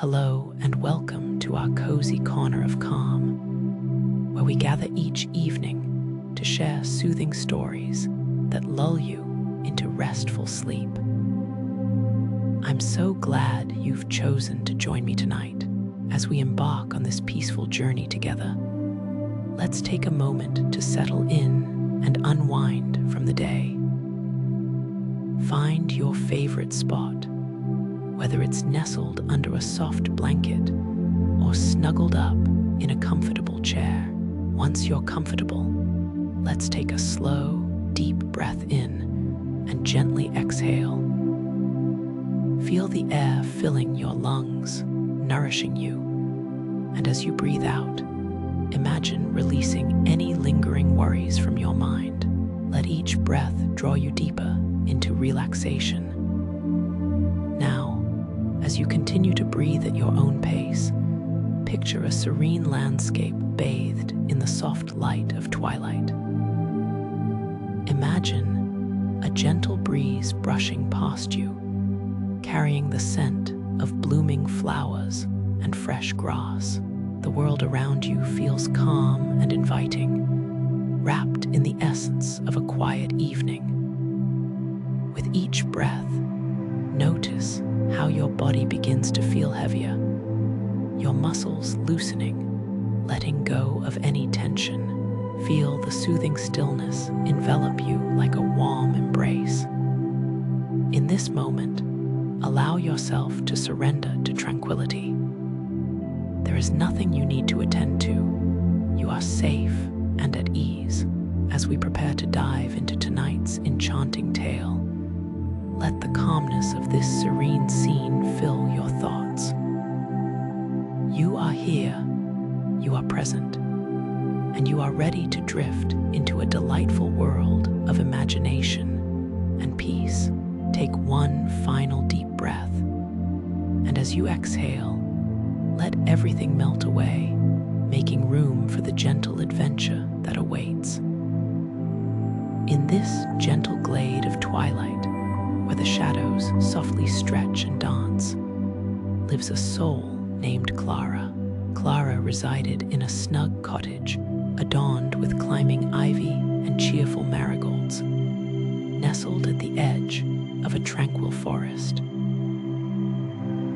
Hello and welcome to our cozy corner of calm, where we gather each evening to share soothing stories that lull you into restful sleep. I'm so glad you've chosen to join me tonight as we embark on this peaceful journey together. Let's take a moment to settle in and unwind from the day. Find your favorite spot, whether it's nestled under a soft blanket or snuggled up in a comfortable chair. Once you're comfortable, let's take a slow, deep breath in and gently exhale. Feel the air filling your lungs, nourishing you, and as you breathe out, imagine releasing any lingering worries from your mind. Let each breath draw you deeper into relaxation. Now, as you continue to breathe at your own pace, picture a serene landscape bathed in the soft light of twilight. Imagine a gentle breeze brushing past you, carrying the scent of blooming flowers and fresh grass. The world around you feels calm and inviting, wrapped in the essence of a quiet evening. With each breath, notice how your body begins to feel heavier, your muscles loosening, letting go of any tension. Feel the soothing stillness envelop you like a warm embrace. In this moment, allow yourself to surrender to tranquility. There is nothing you need to attend to. You are safe and at ease. As we prepare to dive into tonight's enchanting tale, let the calmness of this serene scene fill your thoughts. You are here, you are present, and you are ready to drift into a delightful world of imagination and peace. Take one final deep breath, and as you exhale, let everything melt away, making room for the gentle adventure that awaits. In this gentle glade of twilight, where the shadows softly stretch and dance, lives a soul named Clara. Clara resided in a snug cottage adorned with climbing ivy and cheerful marigolds, nestled at the edge of a tranquil forest.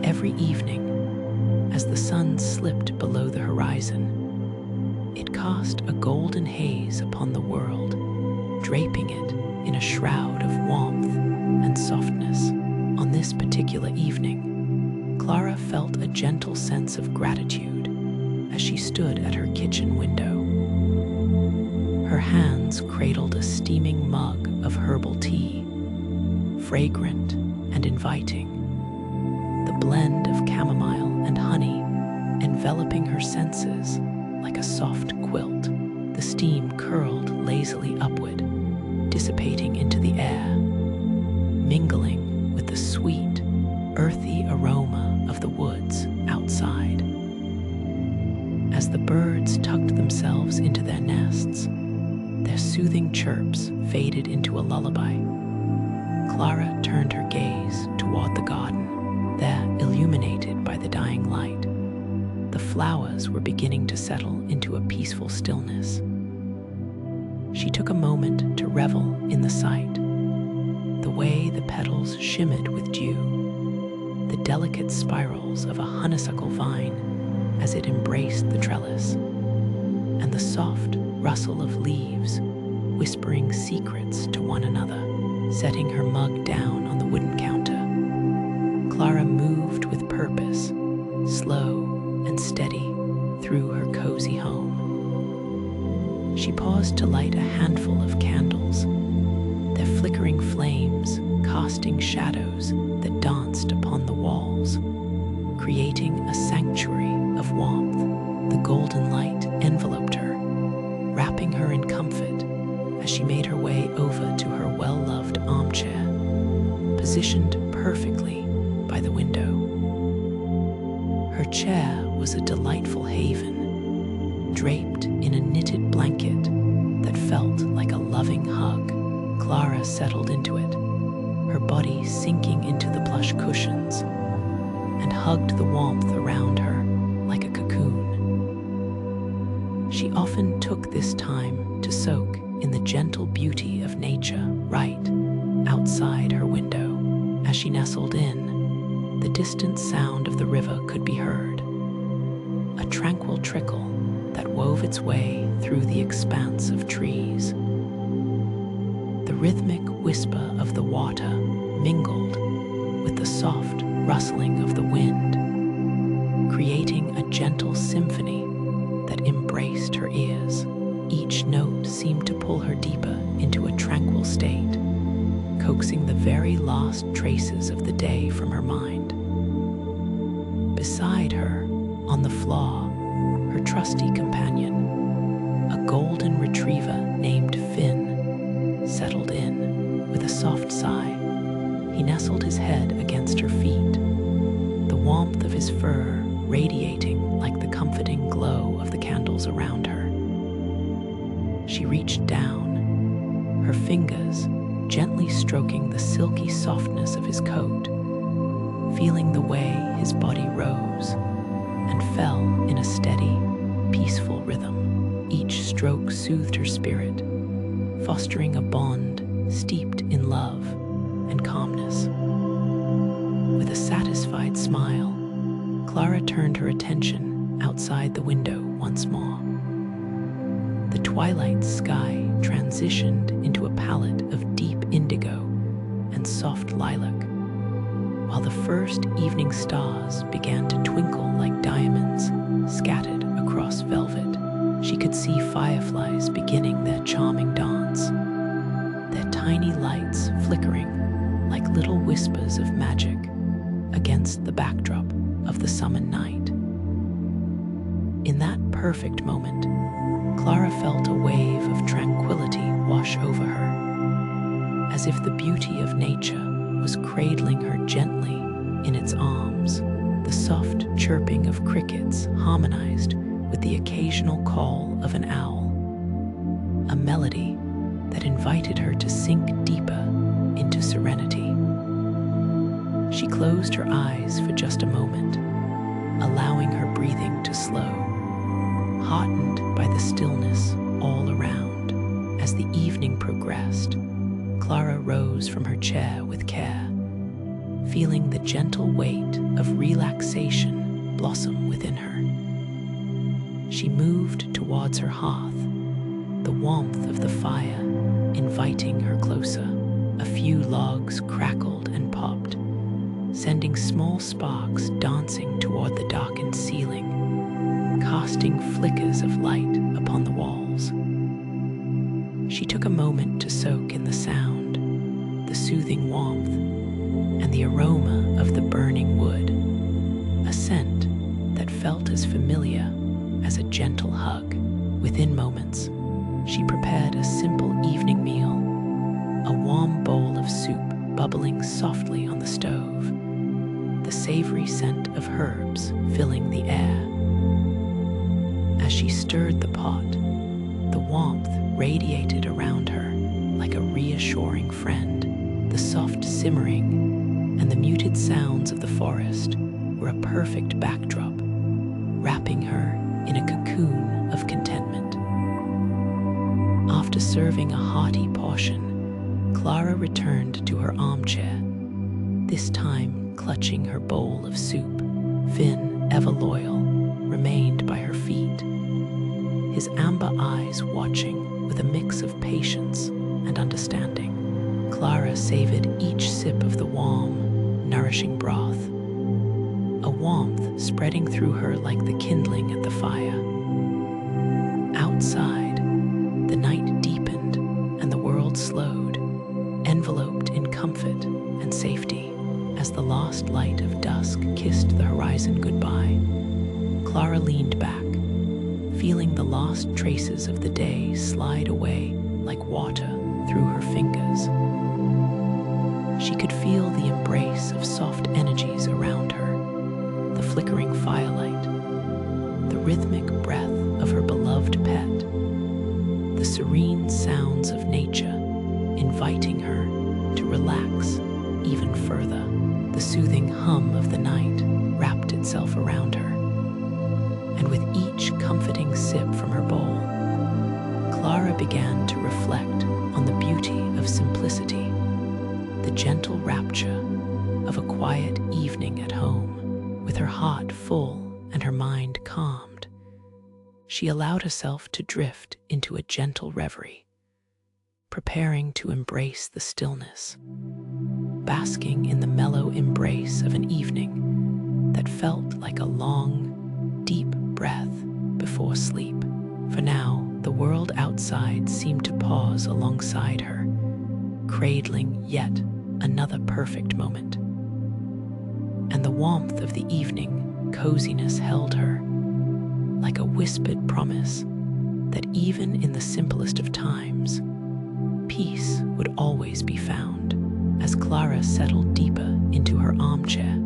Every evening, as the sun slipped below the horizon, it cast a golden haze upon the world, draping it in a shroud of warmth and softness. On this particular evening, Clara felt a gentle sense of gratitude as she stood at her kitchen window. Her hands cradled a steaming mug of herbal tea, fragrant and inviting, the blend of chamomile and honey enveloping her senses like a soft quilt. The steam curled lazily upward, dissipating into the air, mingling with the sweet, earthy aroma of the woods outside. As the birds tucked themselves into their nests, their soothing chirps faded into a lullaby. Clara turned her gaze toward the garden, there illuminated by the dying light. The flowers were beginning to settle into a peaceful stillness. She took a moment to revel in the sight, the way the petals shimmered with dew, the delicate spirals of a honeysuckle vine as it embraced the trellis, and the soft rustle of leaves whispering secrets to one another. Setting her mug down on the wooden counter, Clara moved with purpose, slow and steady, through her cozy home. She paused to light a handful of candles, their flickering flames casting shadows that danced upon the walls, creating a sanctuary of warmth. The golden light enveloped her, wrapping her in comfort as she made her way over to her well-loved armchair, positioned perfectly by the window. Her chair was a delightful haven, draped in a knitted blanket that felt like a loving hug. Clara settled into it, her body sinking into the plush cushions, and hugged the warmth around her like a cocoon. She often took this time to soak in the gentle beauty of nature right outside her window. As she nestled in, the distant sound of the river could be heard, a tranquil trickle that wove its way through the expanse of trees. The rhythmic whisper of the water mingled with the soft rustling of the wind, creating a gentle symphony that embraced her ears. Each note seemed to pull her deeper into a tranquil state, coaxing the very last traces of the day from her mind. Beside her, on the floor, her trusty companion, a golden retriever named Finn, settled in with a soft sigh. He nestled his head against her feet, the warmth of his fur radiating like the comforting glow of the candles around her. She reached down, her fingers gently stroking the silky softness of his coat, feeling the way his body rose and fell in a steady, peaceful rhythm. Each stroke soothed her spirit, fostering a bond steeped in love and calmness. With a satisfied smile, Clara turned her attention outside the window once more. The twilight sky transitioned into a palette of deep indigo and soft lilac, while the first evening stars began to twinkle like diamonds scattered across velvet. She could see fireflies beginning their charming dance, their tiny lights flickering like little whispers of magic against the backdrop of the summer night. In that perfect moment, Clara felt a wave of tranquility wash over her, as if the beauty of nature was cradling her gently in its arms. The soft chirping of crickets harmonized with the occasional call of an owl, a melody that invited her to sink deeper into serenity. She closed her eyes for just a moment, allowing her breathing to slow, heartened by the stillness all around. As the evening progressed, Clara rose from her chair with care, feeling the gentle weight of relaxation blossom within her. She moved towards her hearth, the warmth of the fire inviting her closer. A few logs crackled and popped, sending small sparks dancing toward the darkened ceiling, casting flickers of light upon the walls. She took a moment to soak in the sound, the soothing warmth, and the aroma of the burning wood, a scent that felt as familiar as a gentle hug. Within moments, she prepared a simple evening meal, a warm bowl of soup bubbling softly on the stove, the savory scent of herbs filling the air. As she stirred the pot, the warmth radiated around her like a reassuring friend. The soft simmering and the muted sounds of the forest were a perfect backdrop, wrapping her in a cocoon of contentment. After serving a hearty portion, Clara returned to her armchair, this time clutching her bowl of soup. Finn, ever loyal, remained by her feet, his amber eyes watching with a mix of patience and understanding. Clara savored each sip of the warm, nourishing broth, a warmth spreading through her like the kindling at the fire. Outside, the night deepened and the world slowed, enveloped in comfort and safety. As the last light of dusk kissed the horizon goodbye, Clara leaned back, feeling the lost traces of the day slide away like water through her fingers. She could feel the embrace of soft energies around her, the flickering firelight, the rhythmic breath of her beloved pet, the serene sounds of nature inviting her to relax even further. The soothing hum of the night wrapped itself around her. And with each comforting sip from her bowl, Clara began to reflect on the beauty of simplicity, the gentle rapture of a quiet evening at home. With her heart full and her mind calmed, she allowed herself to drift into a gentle reverie, preparing to embrace the stillness, basking in the mellow embrace of an evening that felt like a long, deep breath before sleep. For now, the world outside seemed to pause alongside her, cradling yet another perfect moment. And the warmth of the evening coziness held her, like a whispered promise that even in the simplest of times, peace would always be found. As Clara settled deeper into her armchair,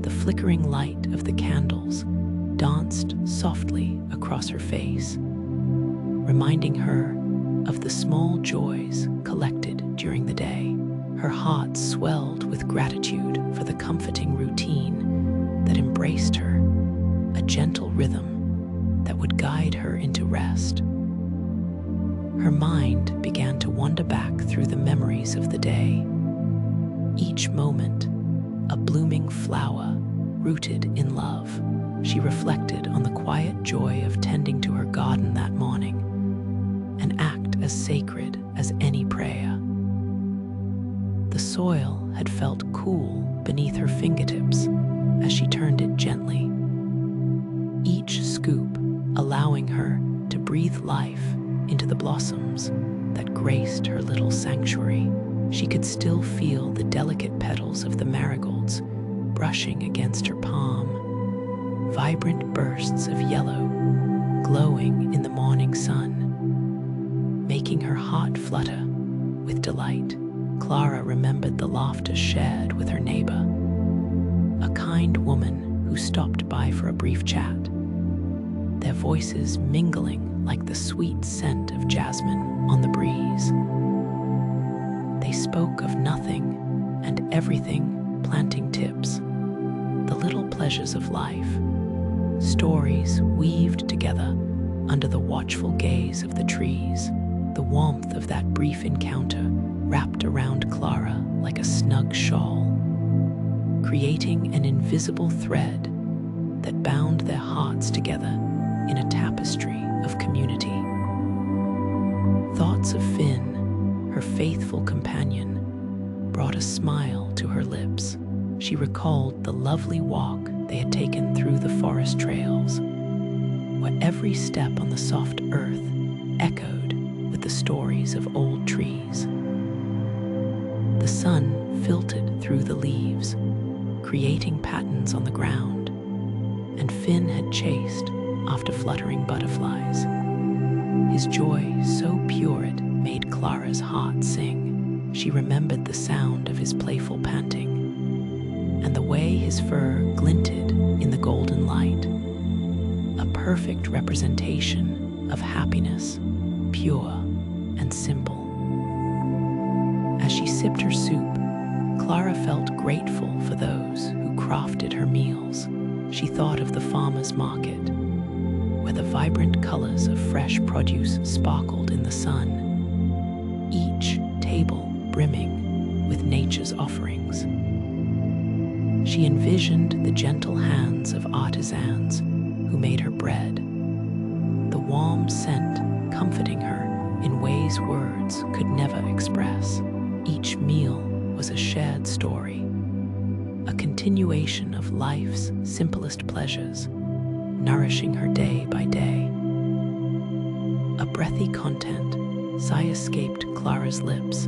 the flickering light of the candles danced softly across her face, reminding her of the small joys collected during the day. Her heart swelled with gratitude for the comforting routine that embraced her, a gentle rhythm that would guide her into rest. Her mind began to wander back through the memories of the day, each moment a blooming flower rooted in love. She reflected on the quiet joy of tending to her garden that morning, an act as sacred as any prayer. The soil had felt cool beneath her fingertips as she turned it gently, each scoop allowing her to breathe life into the blossoms that graced her little sanctuary. She could still feel the delicate petals of the marigolds brushing against her palm, vibrant bursts of yellow glowing in the morning sun, making her heart flutter with delight. Clara remembered the laughter shared with her neighbor, a kind woman who stopped by for a brief chat, their voices mingling like the sweet scent of jasmine on the breeze. They spoke of nothing and everything, planting tips, the little pleasures of life, stories weaved together under the watchful gaze of the trees. The warmth of that brief encounter wrapped around Clara like a snug shawl, creating an invisible thread that bound their hearts together in a tapestry of community. Thoughts of Finn, her faithful companion, brought a smile to her lips. She recalled the lovely walk they had taken through the forest trails, where every step on the soft earth echoed with the stories of old trees. The sun filtered through the leaves, creating patterns on the ground, and Finn had chased after fluttering butterflies. His joy so pure it made Clara's heart sing. She remembered the sound of his playful panting, and the way his fur glinted in the golden light, a perfect representation of happiness, pure and simple. As she sipped her soup, Clara felt grateful for those who crafted her meals. She thought of the farmer's market, where the vibrant colors of fresh produce sparkled in the sun, each table brimming with nature's offerings. She envisioned the gentle hands of artisans who made her bread, the warm scent comforting her in ways words could never express. Each meal was a shared story, a continuation of life's simplest pleasures, nourishing her day by day. A breathy content sigh escaped Clara's lips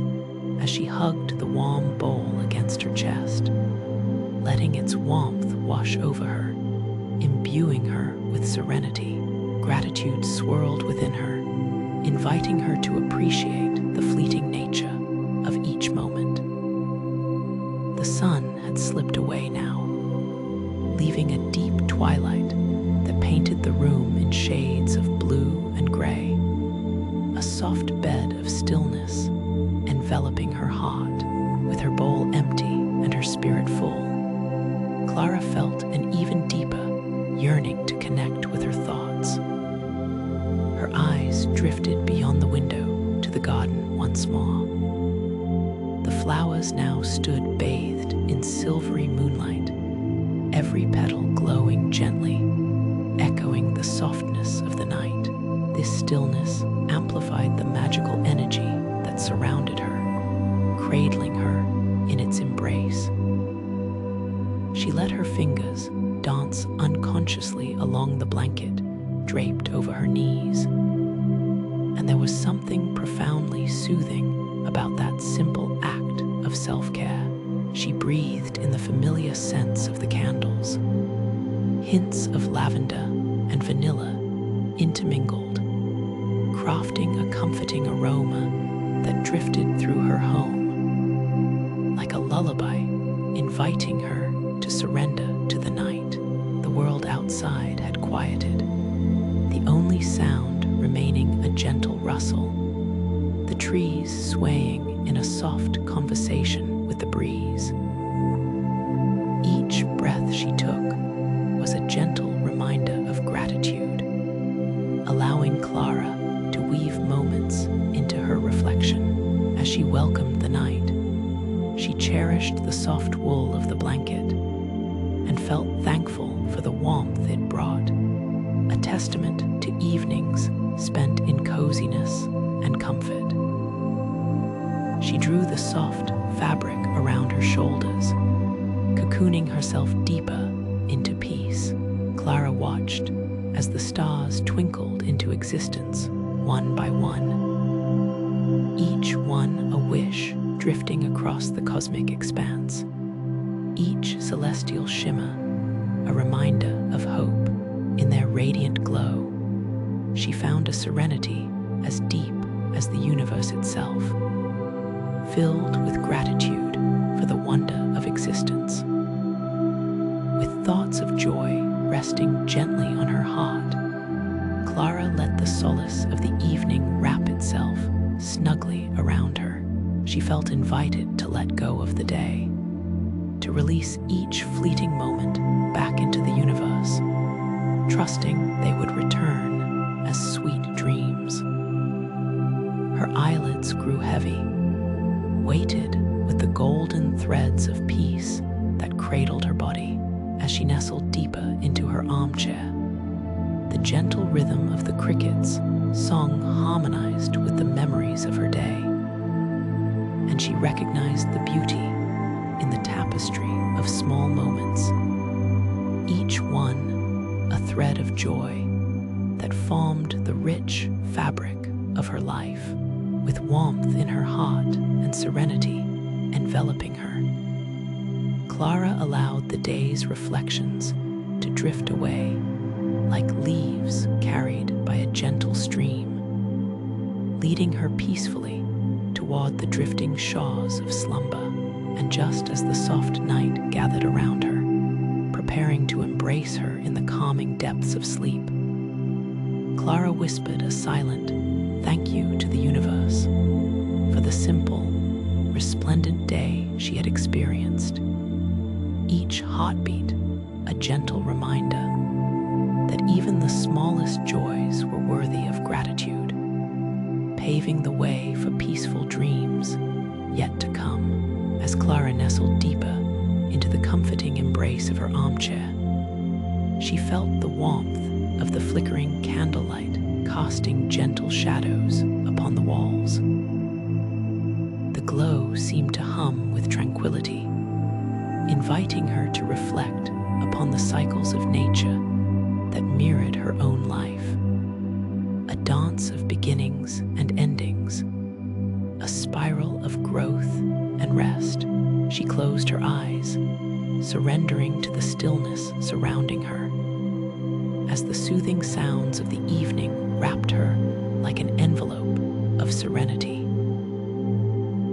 as she hugged the warm bowl against her chest, letting its warmth wash over her, imbuing her with serenity. Gratitude swirled within her, inviting her to appreciate the fleeting nature of each moment. The sun had slipped away now, leaving a deep twilight that painted the room in shades of blue and gray, a soft bed of stillness enveloping her heart. With her bowl empty and her spirit full, Clara felt yearning to connect with her thoughts. Her eyes drifted beyond the window to the garden once more. The flowers now stood bathed in silvery moonlight, every petal glowing gently, echoing the softness of the night. This stillness amplified the magical energy that surrounded her, cradling her in its embrace. She let her fingers dance unconsciously along the blanket draped over her knees, and there was something profoundly soothing about that simple act of self-care. She breathed in the familiar scents of the candles, hints of lavender and vanilla intermingled, crafting a comforting aroma that drifted through her home, like a lullaby inviting her to surrender to the night. The world outside had quieted, the only sound remaining a gentle rustle, the trees swaying in a soft conversation with the breeze. Each breath she took was a gentle reminder of gratitude, allowing Clara to weave moments into her reflection. As she welcomed the night, she cherished the soft wool of the blanket and felt thankful for the warmth it brought, a testament to evenings spent in coziness and comfort. She drew the soft fabric around her shoulders, cocooning herself deeper into peace. Clara watched as the stars twinkled into existence one by one, each one a wish drifting across the cosmic expanse, each celestial shimmer a reminder of hope. In their radiant glow, she found a serenity as deep as the universe itself, filled with gratitude for the wonder of existence. With thoughts of joy resting gently on her heart, Clara let the solace of the evening wrap itself snugly around her. She felt invited to let go of the day, to release each fleeting moment back into the universe, trusting they would return as sweet dreams. Her eyelids grew heavy, weighted with the golden threads of peace that cradled her body. As she nestled deeper into her armchair, the gentle rhythm of the crickets' song harmonized with the memories of her day, and she recognized the beauty in the tapestry of small moments, each one a thread of joy that formed the rich fabric of her life, with warmth in her heart and serenity enveloping her. Clara allowed the day's reflections to drift away like leaves carried by a gentle stream, leading her peacefully toward the drifting shores of slumber. And just as the soft night gathered around her, preparing to embrace her in the calming depths of sleep, Clara whispered a silent thank you to the universe for the simple, resplendent day she had experienced. Each heartbeat a gentle reminder that even the smallest joys were worthy of gratitude, paving the way for peaceful dreams yet to come. As Clara nestled deeper into the comforting embrace of her armchair, she felt the warmth of the flickering candlelight casting gentle shadows upon the walls. The glow seemed to hum with tranquility, inviting her to reflect upon the cycles of nature that mirrored her own life, a dance of beginnings and endings, a spiral of growth and rest. She closed her eyes, surrendering to the stillness surrounding her, as the soothing sounds of the evening wrapped her like an envelope of serenity.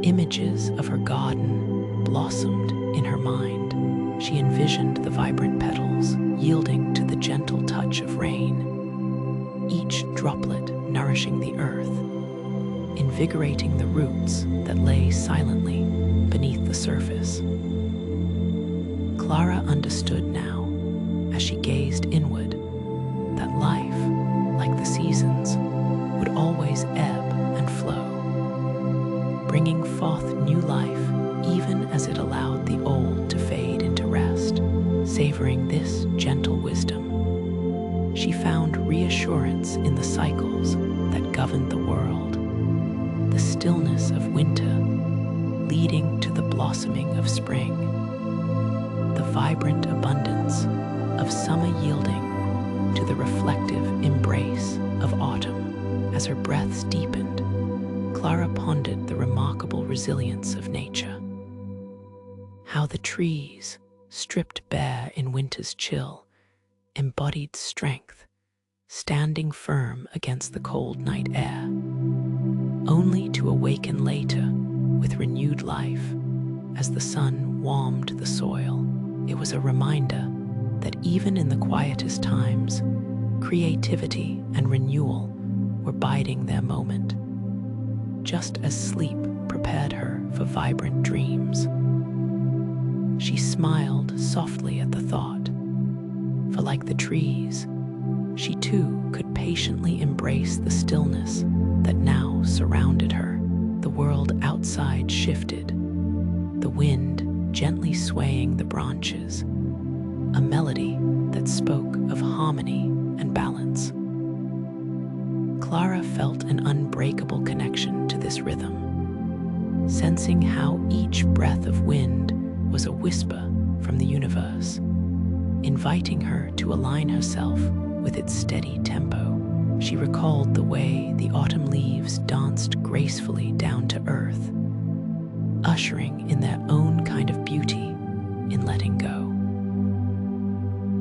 Images of her garden blossomed in her mind. She envisioned the vibrant petals yielding to the gentle touch of rain, each droplet nourishing the earth, invigorating the roots that lay silently beneath the surface. Clara understood now as she gazed inward reassurance in the cycles that govern the world, the stillness of winter leading to the blossoming of spring, the vibrant abundance of summer yielding to the reflective embrace of autumn. As her breaths deepened, Clara pondered the remarkable resilience of nature. How the trees, stripped bare in winter's chill, embodied strength, standing firm against the cold night air, only to awaken later with renewed life as the sun warmed the soil. It was a reminder that even in the quietest times, creativity and renewal were biding their moment, just as sleep prepared her for vibrant dreams. She smiled softly at the thought, for like the trees, she too could patiently embrace the stillness that now surrounded her. The world outside shifted, the wind gently swaying the branches, a melody that spoke of harmony and balance. Clara felt an unbreakable connection to this rhythm, sensing how each breath of wind was a whisper from the universe, inviting her to align herself with its steady tempo. She recalled the way the autumn leaves danced gracefully down to earth, ushering in their own kind of beauty in letting go.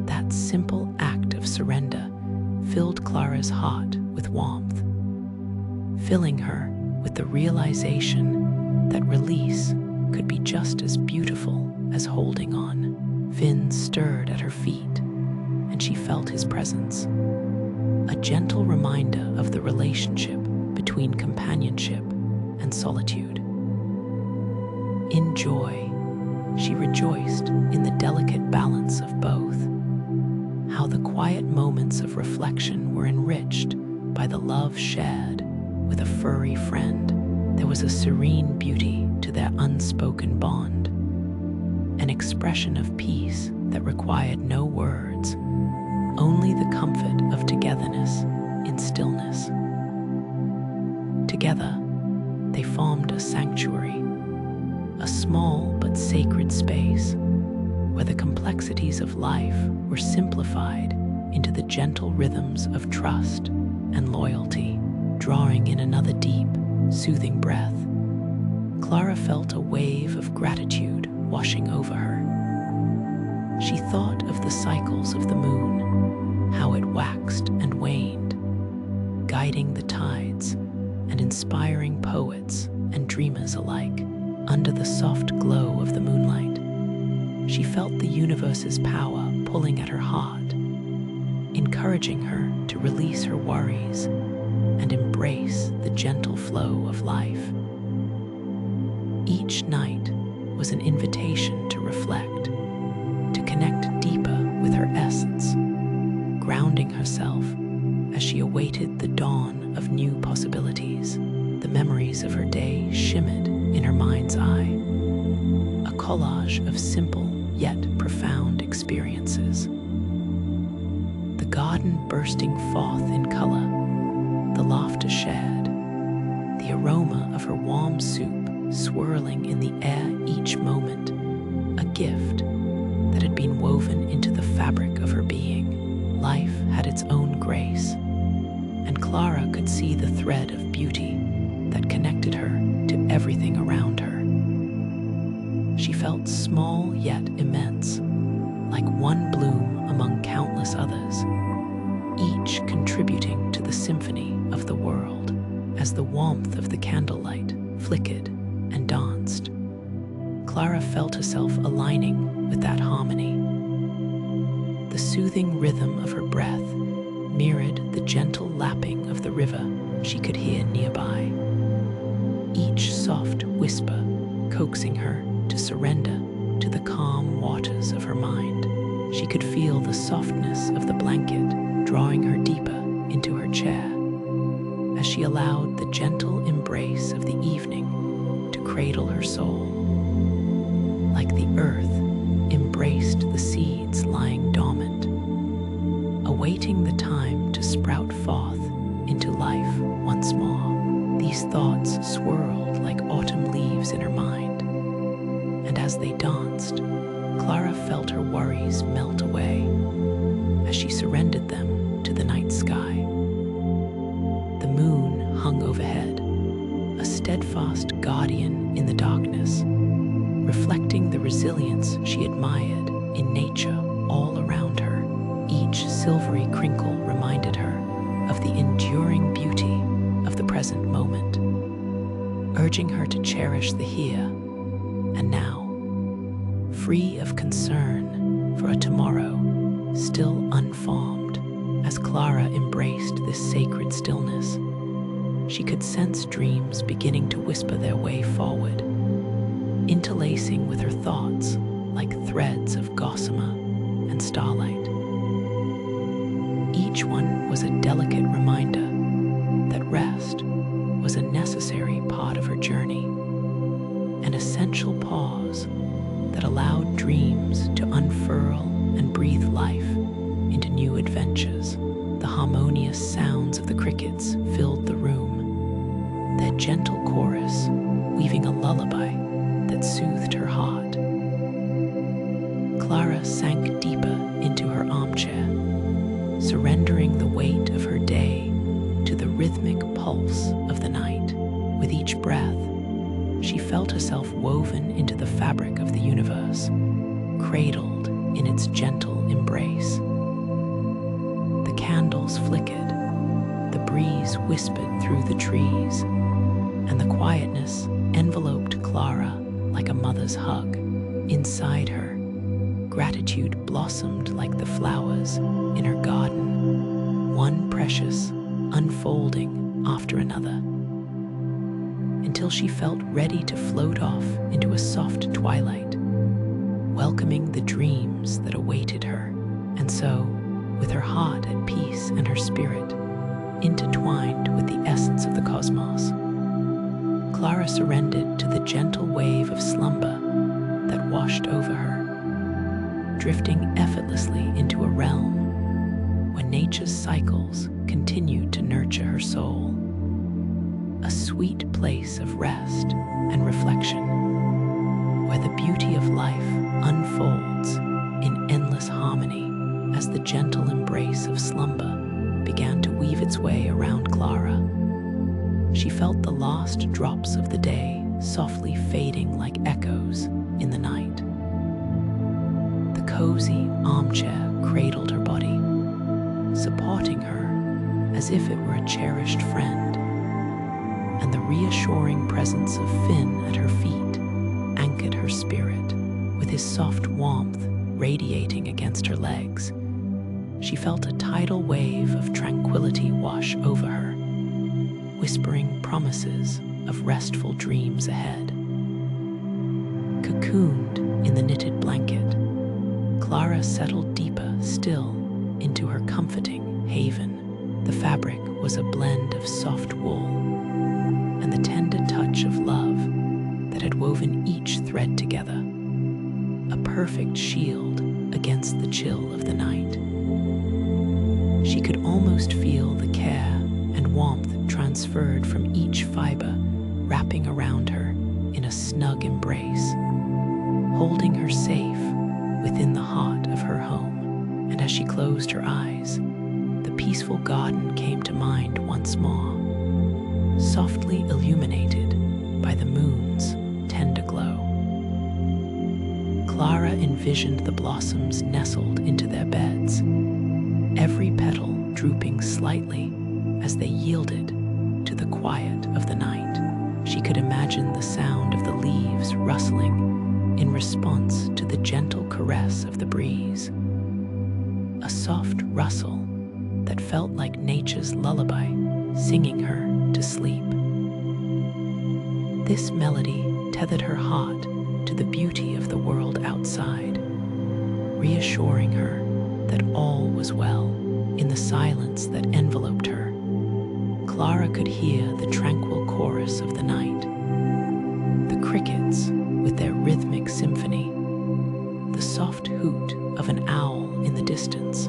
That simple act of surrender filled Clara's heart with warmth, filling her with the realization that release could be just as beautiful as holding on. Finn stirred at her feet, and she felt his presence, a gentle reminder of the relationship between companionship and solitude. In joy, she rejoiced in the delicate balance of both, how the quiet moments of reflection were enriched by the love shared with a furry friend. There was a serene beauty to their unspoken bond, an expression of peace that required no words, only the comfort of togetherness in stillness. Together, they formed a sanctuary, a small but sacred space where the complexities of life were simplified into the gentle rhythms of trust and loyalty. Drawing in another deep, soothing breath, Clara felt a wave of gratitude washing over her. She thought of the cycles of the moon, how it waxed and waned, guiding the tides and inspiring poets and dreamers alike. Under the soft glow of the moonlight, she felt the universe's power pulling at her heart, encouraging her to release her worries and embrace the gentle flow of life. Each night was an invitation to reflect, to connect deeper with her essence, grounding herself as she awaited the dawn of new possibilities. The memories of her day shimmered in her mind's eye, a collage of simple yet profound experiences. The garden bursting forth in color, the laughter shared, the aroma of her warm soup swirling in the air each moment, a gift that had been woven into the fabric of her being. Life had its own grace, and Clara could see the thread of beauty that connected her to everything around her. She felt small yet immense, like one bloom among countless others, each contributing to the symphony of the world. As the warmth of the candlelight flickered and danced, Clara felt herself aligning with that harmony. The soothing rhythm of her breath mirrored the gentle lapping of the river she could hear nearby, each soft whisper coaxing her to surrender to the calm waters of her mind. She could feel the softness of the blanket drawing her deeper into her chair as she allowed the gentle embrace of the evening to cradle her soul. Like the earth embraced the seeds lying dormant, a awaiting the time to sprout forth into life once more. These thoughts swirled like autumn leaves in her mind, and as they danced, Clara felt her worries melt away as she surrendered them to the night sky. The moon hung overhead, a steadfast guardian in the darkness, reflecting the resilience she admired in nature all around her. Each silvery crinkle reminded her of the enduring beauty of the present moment, urging her to cherish the here and now, free of concern for a tomorrow still unformed. As Clara embraced this sacred stillness, she could sense dreams beginning to whisper their way forward, interlacing with her thoughts like threads of gossamer and starlight. Each one was a delicate reminder that rest was a necessary part of her journey, an essential pause that allowed dreams to unfurl and breathe life into new adventures. The harmonious sounds of the crickets filled the room, their gentle chorus weaving a lullaby that soothed her heart. Clara sank deeper into her armchair, surrendering the weight of her day to the rhythmic pulse of the night. With each breath, she felt herself woven into the fabric of the universe, cradled in its gentle embrace. The candles flickered, the breeze whispered through the trees, and the quietness enveloped Clara like a mother's hug. Inside her, gratitude blossomed like the flowers in her garden, one precious unfolding after another, until she felt ready to float off into a soft twilight, welcoming the dreams that awaited her. And so, with her heart at peace and her spirit intertwined with the essence of the cosmos, Clara surrendered to the gentle wave of slumber that washed over her, drifting effortlessly into a realm where nature's cycles continued to nurture her soul, a sweet place of rest and reflection, where the beauty of life unfolds in endless harmony. As the gentle embrace of slumber began to weave its way around Clara, she felt the last drops of the day softly fading like echoes in the night. The cozy armchair cradled her body, supporting her as if it were a cherished friend, and the reassuring presence of Finn at her feet anchored her spirit. With his soft warmth radiating against her legs, she felt a tidal wave of tranquility wash over her, whispering promises of restful dreams ahead. Cocooned in the knitted blanket, Clara settled deeper still into her comforting haven. The fabric was a blend of soft wool and the tender touch of love that had woven each thread together, a perfect shield against the chill of the night. She could almost feel the care and warmth transferred from each fiber, wrapping around her in a snug embrace, holding her safe within the heart of her home. And as she closed her eyes, the peaceful garden came to mind once more, softly illuminated by the moon's tender glow. Clara envisioned the blossoms nestled into their beds, every petal drooping slightly as they yielded to the quiet of the night. She could imagine the sound of the leaves rustling in response to the gentle caress of the breeze, a soft rustle that felt like nature's lullaby singing her to sleep. This melody tethered her heart to the beauty of the world outside, reassuring her that all was well. In the silence that enveloped her, Clara could hear the tranquil chorus of the night, the crickets with their rhythmic symphony, the soft hoot of an owl in the distance,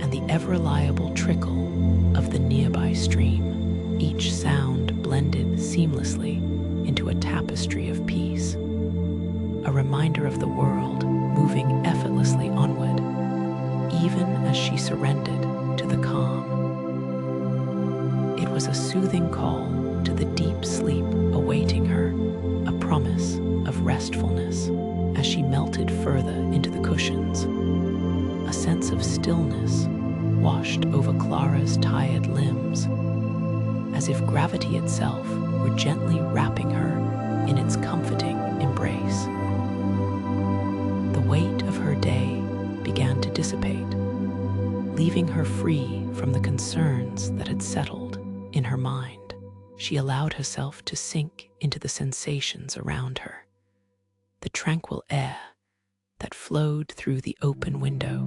and the ever-reliable trickle of the nearby stream. Each sound blended seamlessly into a tapestry of peace, a reminder of the world moving effortlessly onward, even as she surrendered to the calm. It was a soothing call to the deep sleep awaiting her, a promise of restfulness as she melted further into the cushions. A sense of stillness washed over Clara's tired limbs, as if gravity itself were gently wrapping her in its comforting embrace. The weight of her day began to dissipate, leaving her free from the concerns that had settled in her mind. She allowed herself to sink into the sensations around her. The tranquil air that flowed through the open window,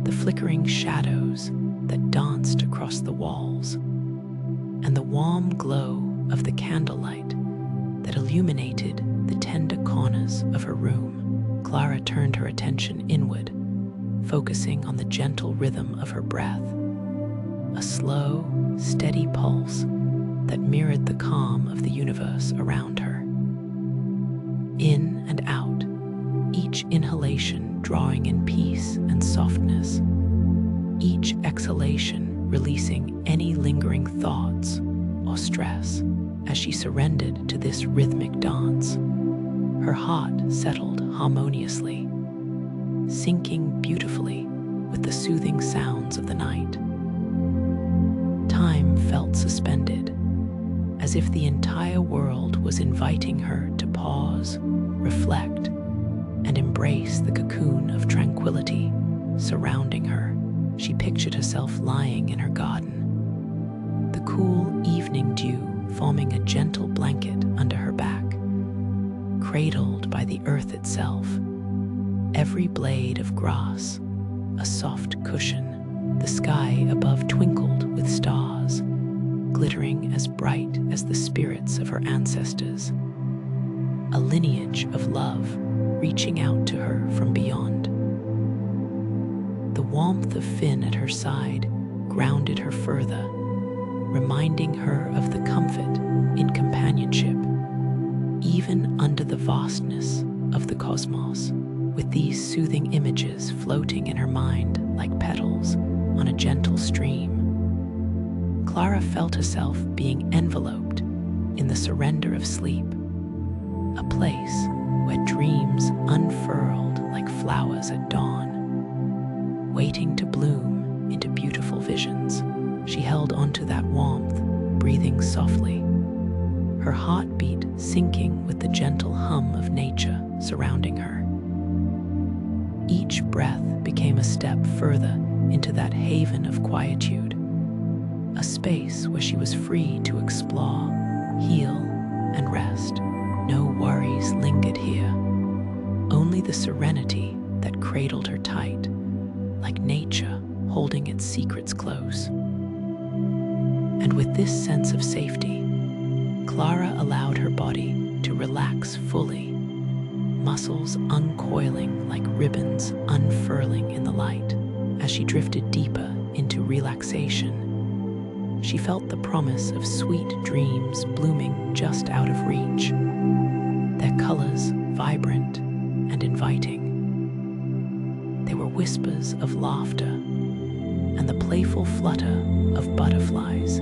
the flickering shadows that danced across the walls, and the warm glow of the candlelight that illuminated the tender corners of her room. Clara turned her attention inward, focusing on the gentle rhythm of her breath, a slow, steady pulse that mirrored the calm of the universe around her. In and out, each inhalation drawing in peace and softness, each exhalation releasing any lingering thoughts or stress. As she surrendered to this rhythmic dance, her heart settled harmoniously, syncing beautifully with the soothing sounds of the night. Time felt suspended, as if the entire world was inviting her to pause, reflect, and embrace the cocoon of tranquility surrounding her. She pictured herself lying in her garden, the cool evening dew forming a gentle blanket under her back, cradled by the earth itself, every blade of grass a soft cushion. The sky above twinkled with stars, glittering as bright as the spirits of her ancestors, a lineage of love reaching out to her from beyond. The warmth of Finn at her side grounded her further, reminding her of the comfort in companionship, even under the vastness of the cosmos. With these soothing images floating in her mind like petals on a gentle stream, Clara felt herself being enveloped in the surrender of sleep, a place where dreams unfurled like flowers at dawn, waiting to bloom into beautiful visions. She held onto that warmth, breathing softly, her heartbeat syncing with the gentle hum of nature surrounding her. Each breath became a step further into that haven of quietude, a space where she was free to explore, heal, and rest. No worries lingered here, only the serenity that cradled her tight, like nature holding its secrets close. And with this sense of safety, Clara allowed her body to relax fully, muscles uncoiling like ribbons unfurling in the light. As she drifted deeper into relaxation, she felt the promise of sweet dreams blooming just out of reach, their colors vibrant and inviting. They were whispers of laughter and the playful flutter of butterflies,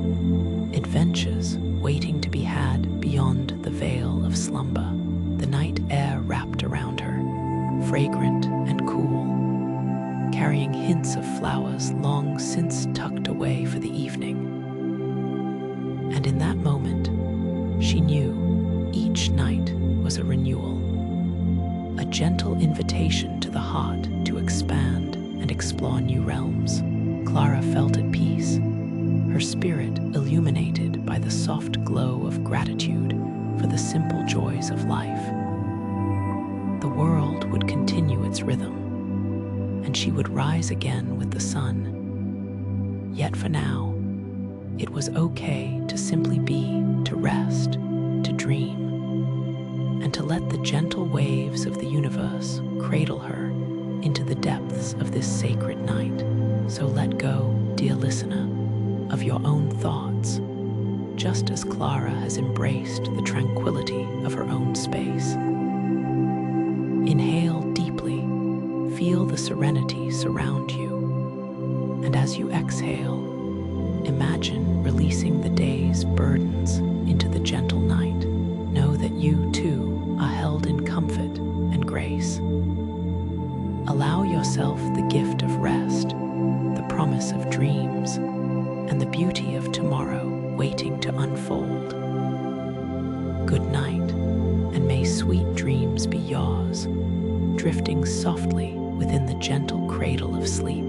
adventures waiting to be had beyond the veil of slumber. The night air wrapped around her, fragrant and cool, carrying hints of flowers long since tucked away for the evening. And in that moment, she knew each night was a renewal, a gentle invitation to the heart to expand and explore new realms. Clara felt at peace, her spirit illuminated by the soft glow of gratitude for the simple joys of life. The world would continue its rhythm, and she would rise again with the sun. Yet for now, it was okay to simply be, to rest, to dream, and to let the gentle waves of the universe cradle her into the depths of this sacred night. So let go, dear listener, of your own thoughts, just as Clara has embraced the tranquility of her own space. Inhale deeply, feel the serenity surround you, and as you exhale, imagine releasing the day's burdens into the gentle night. Know that you, too, are held in comfort and grace. Allow yourself the gift of rest, the promise of dreams, and the beauty of tomorrow waiting to unfold. Good night, and may sweet dreams be yours, drifting softly within the gentle cradle of sleep.